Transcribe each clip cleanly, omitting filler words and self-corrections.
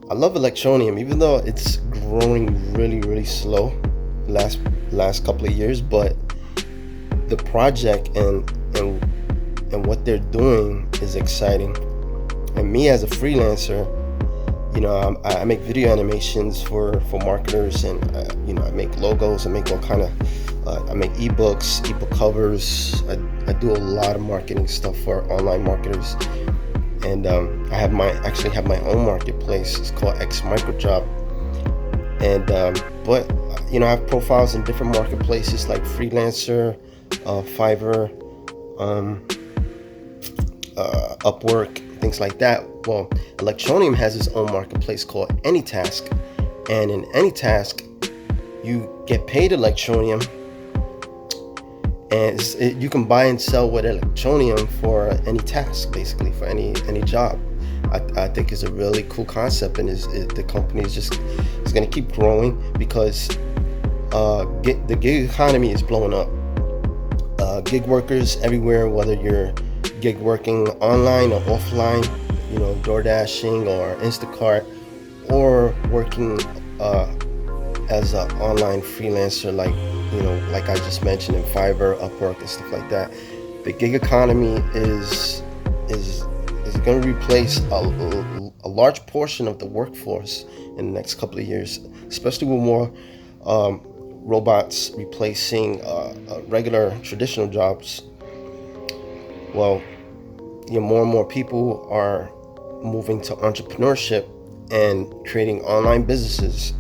I love Electronium, even though it's growing really slow last couple of years, but the project and what they're doing is exciting. And me as a freelancer, I make video animations for marketers, and I make logos, I make all kind of I make ebooks, ebook covers. I do a lot of marketing stuff for online marketers, and I actually have my own marketplace. It's called X Microjob, and but I have profiles in different marketplaces like Freelancer, Fiverr, Upwork, things like that. Well, Electronium has its own marketplace called AnyTask, and in AnyTask, you get paid Electronium, and you can buy and sell with Electronium for any task, basically for any job. I think it's a really cool concept, and the company is going to keep growing because the gig economy is blowing up. Gig workers everywhere, whether you're gig working online or offline, door dashing or Instacart, or working as an online freelancer like I just mentioned in Fiverr, Upwork, and stuff like that. The gig economy is going to replace a large portion of the workforce in the next couple of years, especially with more robots replacing regular traditional jobs. Well, more and more people are moving to entrepreneurship and creating online businesses.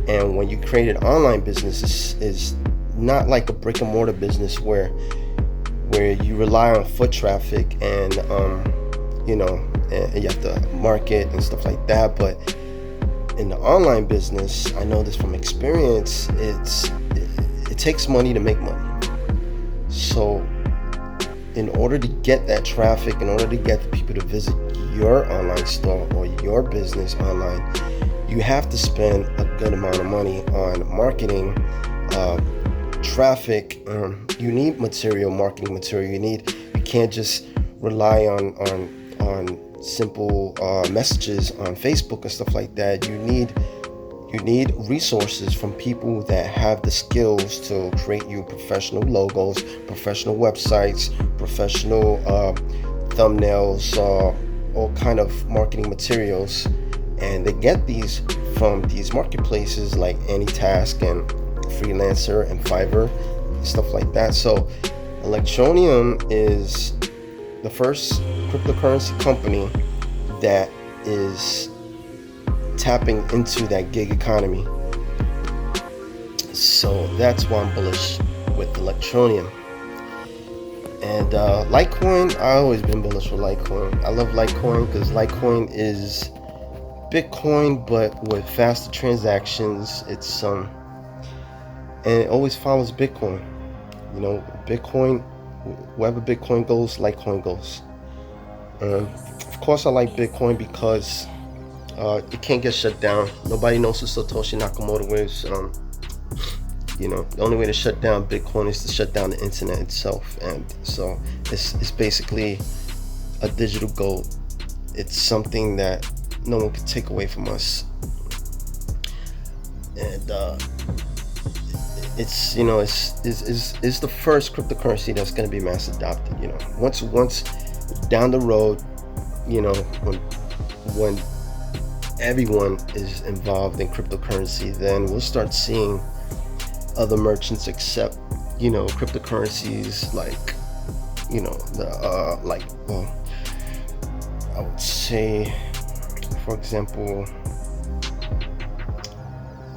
And when you create an online business, is not like a brick and mortar business where you rely on foot traffic and and you have to market and stuff like that. But in the online business, I know this from experience, it takes money to make money. So in order to get that traffic, in order to get the people to visit your online store or your business online, you have to spend a good amount of money on marketing, traffic. You need marketing material. You can't just rely on simple messages on Facebook and stuff like that. You need resources from people that have the skills to create you professional logos, professional websites, professional thumbnails, all kind of marketing materials. And they get these from these marketplaces like AnyTask and Freelancer and Fiverr and stuff like that. So Electronium is the first cryptocurrency company that is tapping into that gig economy. So that's why I'm bullish with Electronium. And Litecoin, I've always been bullish with Litecoin. I love Litecoin because Litecoin is Bitcoin but with faster transactions. It's and it always follows Bitcoin. Bitcoin, wherever Bitcoin goes, Litecoin goes. Of course I like Bitcoin because it can't get shut down. Nobody knows who Satoshi Nakamoto is. The only way to shut down Bitcoin is to shut down the internet itself, and so it's basically a digital gold. It's something that no one can take away from us, and it's the first cryptocurrency that's going to be mass adopted. Once down the road, when everyone is involved in cryptocurrency, then we'll start seeing other merchants accept cryptocurrencies like I would say, for example,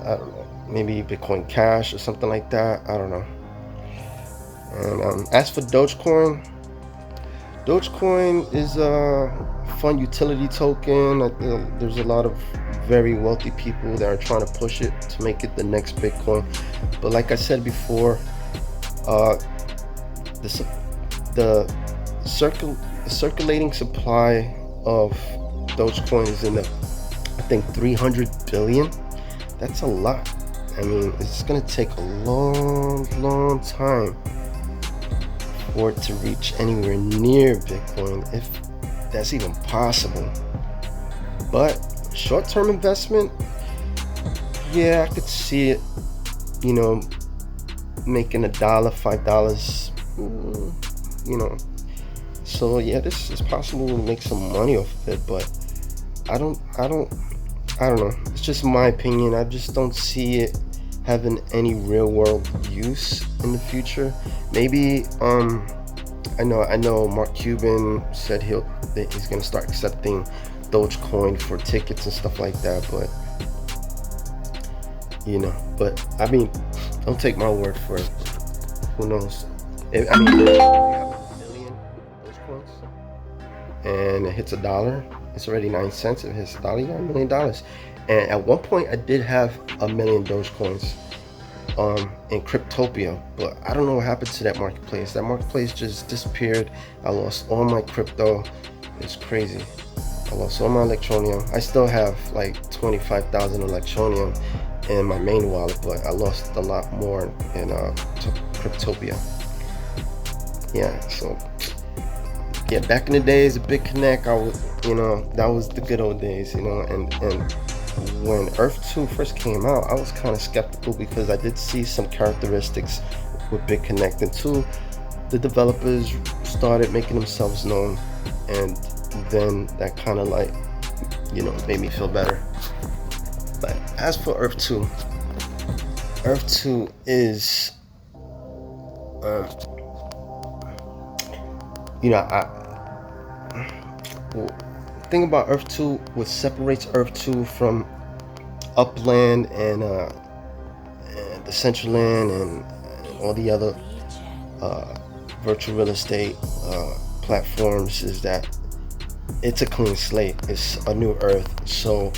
I don't know, maybe Bitcoin Cash or something like that. I don't know. And as for Dogecoin is a fun utility token. There's a lot of very wealthy people that are trying to push it to make it the next Bitcoin. But like I said before, the circulating supply of Dogecoin is in I think 300 billion. That's a lot. I mean, it's going to take a long time for it to reach anywhere near Bitcoin, if that's even possible. But short-term investment, yeah, I could see it, you know, making $1, $5, you know. So yeah, this is possible to make some money off of it, but I don't know. It's just my opinion. I just don't see it having any real world use in the future. Maybe I know Mark Cuban said that he's gonna start accepting Dogecoin for tickets and stuff like that, but but I mean, don't take my word for it. Who knows? I mean, if you have 1,000,000 Dogecoins and it hits $1, it's already 9 cents. If it hits $1, you got $1,000,000. And at one point, I did have 1,000,000 Dogecoins in Cryptopia, but I don't know what happened to that marketplace. That marketplace just disappeared. I lost all my crypto. It's crazy. I lost all my Electronium. I still have like 25,000 Electronium in my main wallet, but I lost a lot more in Cryptopia. Yeah, so yeah, back in the days, a big connect, I was, that was the good old days, and when Earth 2 first came out, I was kind of skeptical because I did see some characteristics with BitConnect, and two, the developers started making themselves known, and then that kind of like, made me feel better. But as for Earth 2 is, the thing about Earth 2, what separates Earth 2 from Upland and the Central Land and all the other virtual real estate platforms is that it's a clean slate. It's a new Earth, so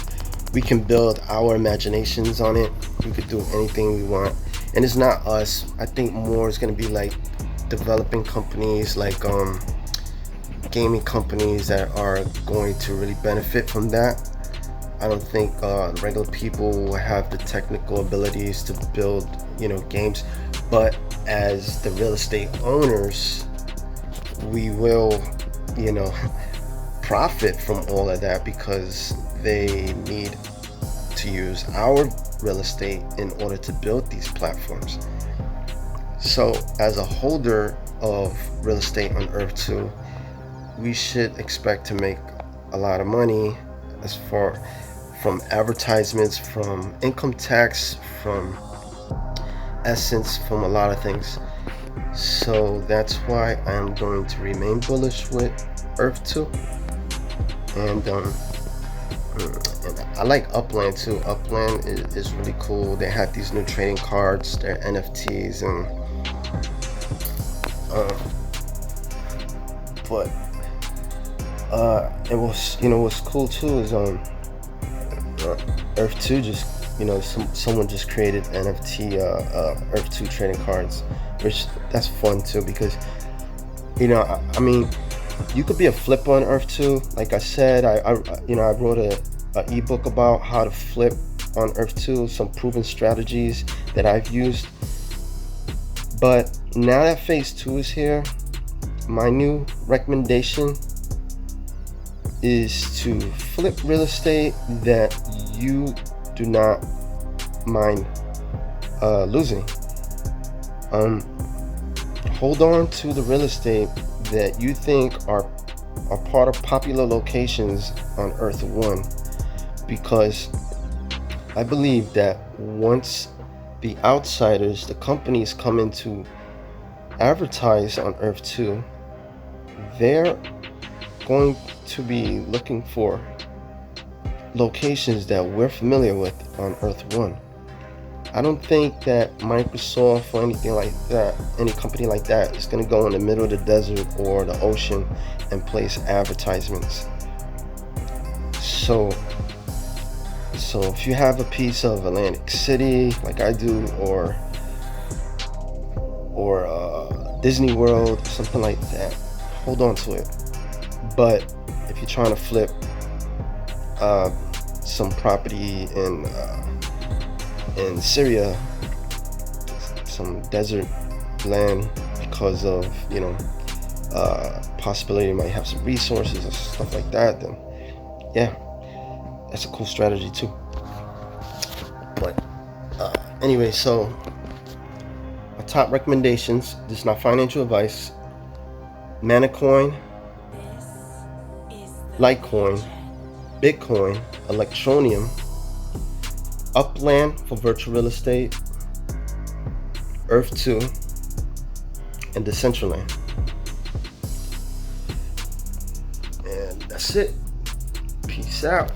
we can build our imaginations on it. We could do anything we want, and it's not us. I think more is going to be like developing companies, like gaming companies that are going to really benefit from that. I don't think regular people will have the technical abilities to build, games, but as the real estate owners, we will, profit from all of that because they need to use our real estate in order to build these platforms. So as a holder of real estate on Earth 2, we should expect to make a lot of money as far from advertisements, from income tax, from essence, from a lot of things. So that's why I'm going to remain bullish with Earth 2. And I like Upland too. Upland is really cool. They have these new trading cards, they're NFTs, and but it was, what's cool too is Earth 2 just, someone just created NFT Earth 2 trading cards, which that's fun too, because I mean, you could be a flipper on Earth 2. Like I said, I wrote a ebook about how to flip on Earth 2, some proven strategies that I've used. But now that phase 2 is here, my new recommendation is to flip real estate that you do not mind losing. Hold on to the real estate that you think are part of popular locations on Earth 1, because I believe that once the outsiders, the companies, come in to advertise on Earth 2, they're going to be looking for locations that we're familiar with on Earth 1. I don't think that Microsoft or anything like that, any company like that, is going to go in the middle of the desert or the ocean and place advertisements. So if you have a piece of Atlantic City, like I do, or Disney World, something like that, hold on to it. But if you're trying to flip some property in Syria, some desert land, because of possibility you might have some resources and stuff like that, then yeah, that's a cool strategy too. But anyway, so my top recommendations, this is not financial advice: Manacoin, Litecoin, Bitcoin, Electronium, Upland for virtual real estate, Earth2, and Decentraland. And that's it. Peace out.